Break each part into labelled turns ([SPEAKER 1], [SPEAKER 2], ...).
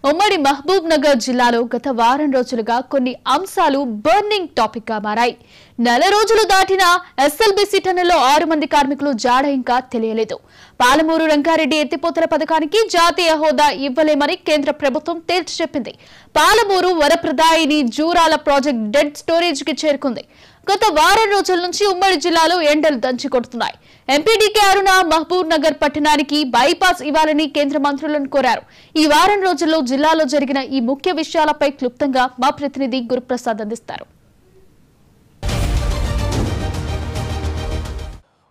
[SPEAKER 1] ఉమ్మడి మహబూబ్ నగర్ జిల్లాలో గత వారం రోజులుగా కొన్ని అంశాలు బర్నింగ్ టాపిక్ గా మారాయి. నెల రోజులు దాటిన ఎస్ఎల్బీసీ టన్నెల్లో 6 మంది కార్మికులు జాడ ఇంకా తెలియలేదు. పాలమూరు రంగారెడ్డి ఎత్తిపోతల పథకానికి జాతీయ హోదా ఇవ్వలేమని కేంద్ర ప్రభుత్వం తేల్చి చెప్పింది. పాలమూరు వరప్రదాయిని జూరాల ప్రాజెక్ట్ డెడ్ స్టోరేజ్ కి చేరుకుంది. గత వారం రోజుల నుంచి ఉమ్మడి జిల్లాలో ఎండలు దంచి కొడుతున్నాయి. ఎంపీడీకే అరుణ మహబూబ్ నగర్ పట్టణానికి బైపాస్ ఇవ్వాలని కేంద్ర మంత్రులను కోరారు. ఈ వారం రోజుల్లో జిల్లాలో జరిగిన ఈ ముఖ్య విషయాలపై క్లుప్తంగా మా ప్రతినిధి గురుప్రసాద్ అందిస్తారు.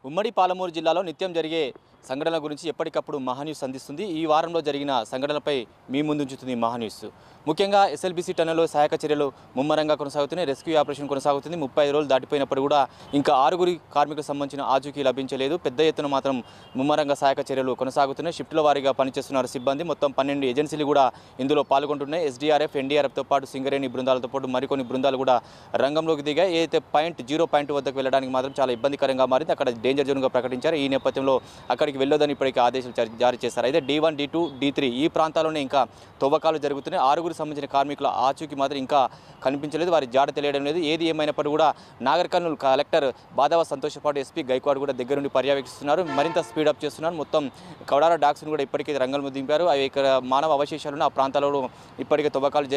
[SPEAKER 2] ఉమ్మడి పాలమూరు జిల్లాలో నిత్యం జరిగే సంఘటనల గురించి ఎప్పటికప్పుడు మహాన్యూస్ అందిస్తుంది. ఈ వారంలో జరిగిన సంఘటనలపై మీ ముందుంచుతుంది మహాన్యూస్. ముఖ్యంగా ఎస్ఎల్బీసీ టన్నెల్లో సహాయక చర్యలు ముమ్మరంగా కొనసాగుతున్నాయి. రెస్క్యూ ఆపరేషన్ కొనసాగుతుంది. 35 రోజులు దాటిపోయినప్పుడు కూడా ఇంకా 6 కార్మికులకు సంబంధించిన ఆచూకీ లభించలేదు. పెద్ద ఎత్తున మాత్రం ముమ్మరంగా సహాయక చర్యలు కొనసాగుతున్నాయి. షిఫ్ట్ల వారీగా పనిచేస్తున్నారు సిబ్బంది. మొత్తం 12 ఏజెన్సీలు కూడా ఇందులో పాల్గొంటున్నాయి. ఎస్డీఆర్ఎఫ్, ఎన్డీఆర్ఎఫ్తో పాటు సింగరేణి బృందాలతో పాటు మరికొన్ని బృందాలు కూడా రంగంలోకి దిగాయి. ఏదైతే జీరో పాయింట్ వద్దకు వెళ్ళడానికి మాత్రం చాలా ఇబ్బందికరంగా మారింది. అక్కడ డేంజర్ జోన్గా ప్రకటించారు. ఈ నేపథ్యంలో అక్కడికి వెళ్ళొద్దని ఇప్పటికే ఆదేశాలు జారీ చేశారు. అయితే D1, D2, D3 ఈ ప్రాంతాల్లోనే ఇంకా తవ్వకాలు జరుగుతున్నాయి. 6 సంబంధించిన కార్మికుల ఆచూకీ మాత్రం ఇంకా కనిపించలేదు. వారి జాడ తెలియడం లేదు. ఏది ఏమైనప్పుడు కూడా నాగర్ కర్నూలు కలెక్టర్ బాదావ సంతోషపాటు ఎస్పీ గైక్వాడ్ కూడా దగ్గర నుండి పర్యవేక్షిస్తున్నారు. మరింత స్పీడప్ చేస్తున్నారు. మొత్తం కౌడార డాక్స్ను కూడా ఇప్పటికే రంగంలో దింపారు. అవి ఇక్కడ మానవ అవశేషాలను ఆ ప్రాంతాలలో ఇప్పటికే తవ్వకాలు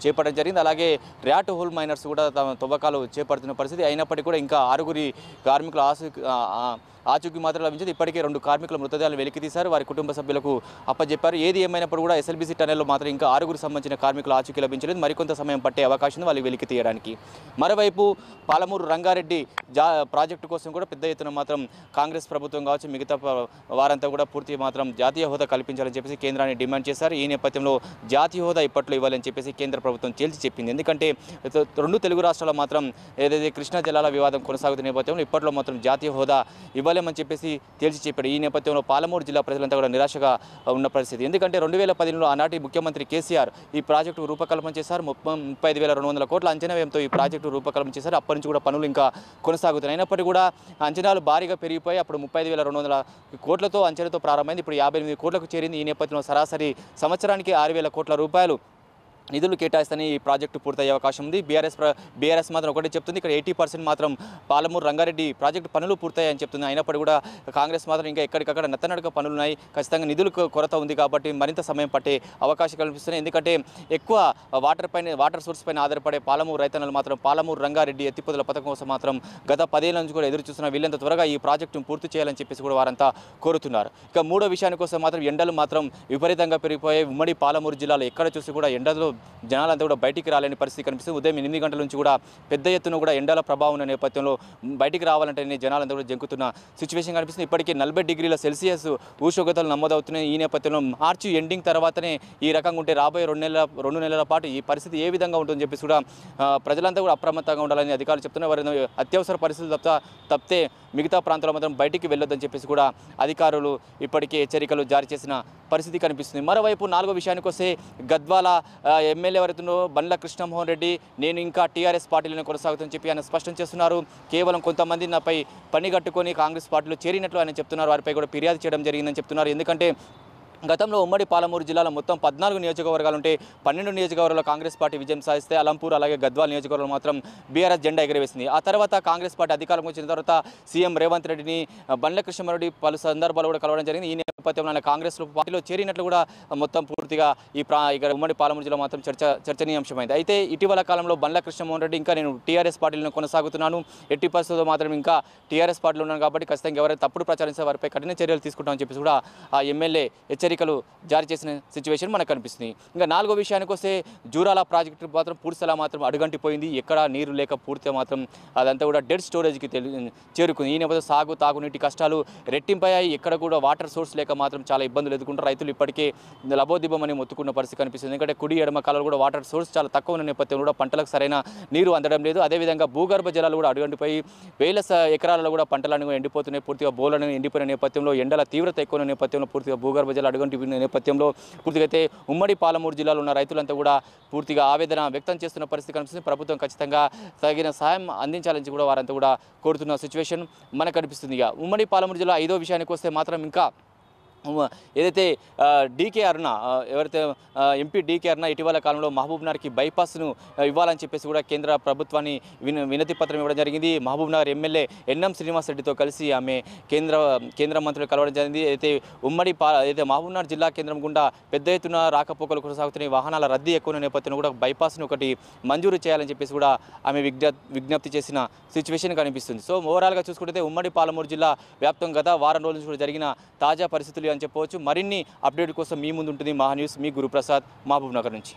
[SPEAKER 2] చేపట్టడం జరిగింది. అలాగే ర్యాట్ హోల్ మైనర్స్ కూడా తవ్వకాలు చేపడుతున్న పరిస్థితి. అయినప్పటికీ కూడా ఇంకా 6 కార్మికుల ఆచూకీ మాత్రం లభించింది. ఇప్పటికే 2 కార్మికుల మృతదేహాలను వెలికి తీశారు. వారి కుటుంబ సభ్యులకు అప్పచెప్పారు. ఏది ఏమైనప్పుడు కూడా ఎస్ఎల్బీసీ టన్నెల్లో మాత్రం ఇంకా 6 సంబంధించిన కార్మికుల ఆచూకీ లభించలేదు. మరికొంత సమయం పట్టే అవకాశం ఉంది వాళ్ళు వెలికి తీయడానికి. మరోవైపు పాలమూరు రంగారెడ్డి ప్రాజెక్టు కోసం కూడా పెద్ద ఎత్తున మాత్రం కాంగ్రెస్ ప్రభుత్వం కావచ్చు మిగతా వారంతా కూడా పూర్తి మాత్రం జాతీయ హోదా కల్పించాలని చెప్పేసి కేంద్రాన్ని డిమాండ్ చేశారు. ఈ నేపథ్యంలో జాతీయ హోదా ఇప్పట్లో ఇవ్వాలని చెప్పేసి కేంద్ర ప్రభుత్వం తేల్చి చెప్పింది. ఎందుకంటే 2 తెలుగు రాష్ట్రాల్లో మాత్రం ఏదైతే కృష్ణా జలాల వివాదం కొనసాగుతున్న నేపథ్యంలో ఇప్పట్లో మాత్రం జాతీయ హోదా ఇవ్వలేమని చెప్పేసి తేల్చి చెప్పాడు. ఈ నేపథ్యంలో పాలమూరు జిల్లా ప్రజలంతా కూడా నిరాశగా ఉన్న పరిస్థితి. ఎందుకంటే 2010లో ఆనాటి ముఖ్యమంత్రి కేసీఆర్ ఈ ప్రాజెక్టు రూపకల్పన చేశారు. 35,200 కోట్ల అంచనా వ్యయంతో ఈ ప్రాజెక్టు రూపకల్పన చేశారు. అప్పటి నుంచి కూడా పనులు ఇంకా కొనసాగుతున్నాయి. అయినప్పటికీ కూడా అంచనాలు భారీగా పెరిగిపోయి అప్పుడు 35,200 కోట్లతో అంచనాతో ప్రారంభమైంది. ఇప్పుడు 58 కోట్లకు చేరింది. ఈ నేపథ్యంలో సరాసరి సంవత్సరానికి 6,000 కోట్ల రూపాయలు నిధులు కేటాయిస్తని ఈ ప్రాజెక్టు పూర్తయ్యే అవకాశం ఉంది. బీఆర్ఎస్ మాత్రం ఒకటే చెప్తుంది. ఇక్కడ 80% మాత్రం పాలమూరు రంగారెడ్డి ప్రాజెక్టు పనులు పూర్తయ్యాయని చెప్తుంది. అయినప్పటికీ కూడా కాంగ్రెస్ మాత్రం ఇంకా ఎక్కడికక్కడ నత్తనడక పనులు ఉన్నాయి. ఖచ్చితంగా నిధులు కొరత ఉంది కాబట్టి మరింత సమయం పట్టే అవకాశం కల్పిస్తున్నాయి. ఎందుకంటే ఎక్కువ వాటర్ సోర్స్ పైన ఆధారపడే పాలమూరు రైతన్నలు మాత్రం పాలమూరు రంగారెడ్డి ఎత్తిపోతల పథకం కోసం మాత్రం గత 10 ఏళ్ల నుంచి కూడా ఎదురు చూస్తున్నారు. వీళ్ళంత త్వరగా ఈ ప్రాజెక్టును పూర్తి చేయాలని చెప్పేసి కూడా వారంతా కోరుతున్నారు. ఇక మూడో విషయాని కోసం మాత్రం ఎండలు మాత్రం విపరీతంగా పెరిగిపోయాయి. ఉమ్మడి పాలమూరు జిల్లాలో ఎక్కడ చూసి కూడా ఎండలు జనాలంతా కూడా బయటికి రాలేని పరిస్థితి కనిపిస్తుంది. ఉదయం 8 గంటల నుంచి కూడా పెద్ద ఎత్తున కూడా ఎండల ప్రభావం ఉన్న నేపథ్యంలో బయటికి రావాలంటే జనాలంతా కూడా జంకుతున్న సిచ్యువేషన్ కనిపిస్తుంది. ఇప్పటికీ 40 డిగ్రీల సెల్సియస్ ఉష్ణోగ్రతలు నమోదవుతున్నాయి. ఈ నేపథ్యంలో మార్చి ఎండింగ్ తర్వాతనే ఈ రకంగా ఉంటే రాబోయే 2 నెలల పాటు ఈ పరిస్థితి ఏ విధంగా ఉంటుందని చెప్పేసి కూడా ప్రజలంతా కూడా అప్రమత్తంగా ఉండాలని అధికారులు చెప్తున్నారు. వారిని అత్యవసర పరిస్థితులు తప్పితే మిగతా ప్రాంతాల్లో మాత్రం బయటికి వెళ్ళొద్దని చెప్పేసి కూడా అధికారులు ఇప్పటికే హెచ్చరికలు జారీ చేసిన పరిస్థితి కనిపిస్తుంది. మరోవైపు 4వ విషయానికి వస్తే గద్వాల ఎమ్మెల్యే ఎవరైతుందో బండ్ల కృష్ణమోహన్ రెడ్డి నేను ఇంకా టీఆర్ఎస్ పార్టీలోనే కొనసాగుతుందని చెప్పి ఆయన స్పష్టం చేస్తున్నారు. కేవలం కొంతమంది నాపై పని కట్టుకొని కాంగ్రెస్ పార్టీలో చేరినట్లు ఆయన చెప్తున్నారు. వారిపై కూడా ఫిర్యాదు చేయడం జరిగిందని చెప్తున్నారు. ఎందుకంటే గతంలో ఉమ్మడి పాలమూరు జిల్లాలో మొత్తం 14 నియోజకవర్గాలు ఉంటే 12 నియోజకవర్గాల్లో కాంగ్రెస్ పార్టీ విజయం సాధిస్తే అలంపూర్ అలాగే గద్వాల్ నియోజకవర్గంలో మాత్రం బీఆర్ఎస్ జెండా ఎగరవేసింది. ఆ తర్వాత కాంగ్రెస్ పార్టీ అధికారంలోకి వచ్చిన తర్వాత సీఎం రేవంత్ రెడ్డిని బండ్ల కృష్ణమారెడ్డి పలు సందర్భాలు కూడా కలవడం జరిగింది. ఈ నేపథ్యంలో ఆయన కాంగ్రెస్ పార్టీలో చేరినట్లు కూడా మొత్తం పూర్తిగా ఇక్కడ ఉమ్మడి పాలమూరు జిల్లా మాత్రం చర్చనీయాంశమైంది. అయితే ఇటీవల కాలంలో బండ్ల కృష్ణమోహన్ రెడ్డి ఇంకా నేను టీఆర్ఎస్ పార్టీలో కొనసాగుతున్నాను, ఎట్టి పరిస్థితుల్లో మాత్రం ఇంకా టీఆర్ఎస్ పార్టీలో ఉన్నాను కాబట్టి ఖచ్చితంగా ఎవరైతే తప్పుడు ప్రచారిస్తే వారిపై కఠిన చర్యలు తీసుకుంటామని చెప్పేసి కూడా ఆ ఎమ్మెల్యే హెచ్చరికలు జారీ చేసిన సిచ్యువేషన్ మనకు కనిపిస్తుంది. ఇంకా 4వ విషయానికి వస్తే జూరాల ప్రాజెక్టు మాత్రం పూర్తిలా మాత్రం అడుగంటిపోయింది. ఎక్కడ నీరు లేక పూర్తిగా మాత్రం అదంతా కూడా డెడ్ స్టోరేజ్కి చేరుకుంది. ఈ నేపథ్యంలో తాగునీటి కష్టాలు రెట్టింపయ్యాయి. ఎక్కడ కూడా వాటర్ సోర్స్ లేక మాత్రం చాలా ఇబ్బందులు ఎదుర్కొంటారు. రైతులు ఇప్పటికే లబోదిబ్బమని మొత్తుకున్న పరిస్థితి కనిపిస్తుంది. ఎందుకంటే కుడి ఎడమ కాలంలో కూడా వాటర్ సోర్స్ చాలా తక్కువ ఉన్న నేపథ్యంలో కూడా పంటలకు సరైన నీరు అందడం లేదు. అదేవిధంగా భూగర్భ జలాలు కూడా అడుగంటిపోయి వేల ఎకరాలలో కూడా పంటలను ఎండిపోతున్నాయి. పూర్తిగా బోలను ఎండిపోయిన నేపథ్యంలో ఎండల తీవ్రత ఎక్కువ ఉన్న నేపథ్యంలో పూర్తిగా భూగర్భ జలాలు అడుగంటిపోయిన నేపథ్యంలో పూర్తిగా అయితే ఉమ్మడి పాలమూరు జిల్లాలో ఉన్న రైతులంతా కూడా పూర్తిగా ఆవేదన వ్యక్తం చేస్తున్న పరిస్థితి కనిపిస్తుంది. ప్రభుత్వం ఖచ్చితంగా తగిన సాయం అందించాలని కూడా వారంతా కూడా కోరుతున్న సిచ్యువేషన్ మనకు కనిపిస్తుంది. ఇక ఉమ్మడి పాలమూరు జిల్లా 5వ విషయానికి వస్తే మాత్రం ఇంకా ఏదైతే డీకే అరుణ ఎవరైతే ఎంపీ డీకే అరుణ ఇటీవల కాలంలో మహబూబ్నగర్కి బైపాస్ను ఇవ్వాలని చెప్పేసి కూడా కేంద్ర ప్రభుత్వాన్ని వినతి పత్రం ఇవ్వడం జరిగింది. మహబూబ్నగర్ ఎమ్మెల్యే ఎన్ఎం శ్రీనివాసరెడ్డితో కలిసి ఆమె కేంద్ర మంత్రులు కలవడం జరిగింది. అయితే అయితే మహబూబ్నగర్ జిల్లా కేంద్రం గుండా పెద్ద ఎత్తున రాకపోకలు కొనసాగుతున్నాయి. వాహనాల రద్దీ ఎక్కువ నేపథ్యంలో కూడా బైపాస్ను ఒకటి మంజూరు చేయాలని చెప్పేసి కూడా ఆమె విజ్ఞప్తి చేసిన సిచ్యువేషన్ కనిపిస్తుంది. సో ఓవరాల్గా చూసుకుంటే ఉమ్మడి పాలమూరు జిల్లా వ్యాప్తంగా గత వారం రోజుల నుంచి కూడా జరిగిన తాజా పరిస్థితులు అని చెప్పవచ్చు. మరిన్ని అప్డేట్ కోసం మీ ముందు ఉంటుంది మహా న్యూస్. మీ గురుప్రసాద్, మహబూబ్నగర్ నుంచి.